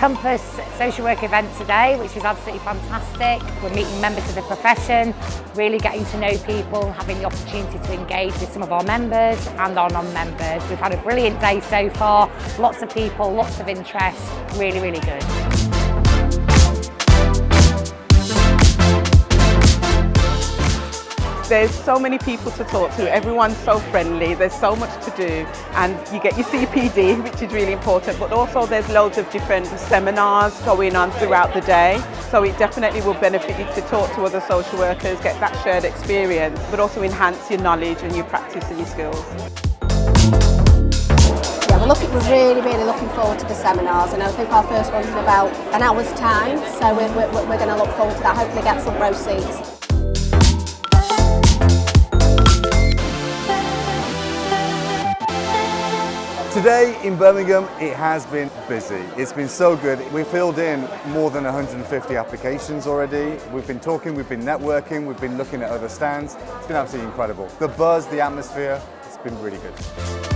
campus social work event today, which is absolutely fantastic. We're meeting members of the profession, really getting to know people, having the opportunity to engage with some of our members and our non-members. We've had a brilliant day so far, lots of people, lots of interest, really, really good. There's so many people to talk to, everyone's so friendly, there's so much to do, and you get your CPD, which is really important, but also there's loads of different seminars going on throughout the day, so it definitely will benefit you to talk to other social workers, get that shared experience, but also enhance your knowledge and your practice and your skills. Yeah, we're really looking forward to the seminars, and I think our first one's in about an hour's time, so we're going to look forward to that, hopefully get front row seats. Today in Birmingham, it has been busy. It's been so good. We've filled in more than 150 applications already. We've been talking, we've been networking, we've been looking at other stands. It's been absolutely incredible. The buzz, the atmosphere, it's been really good.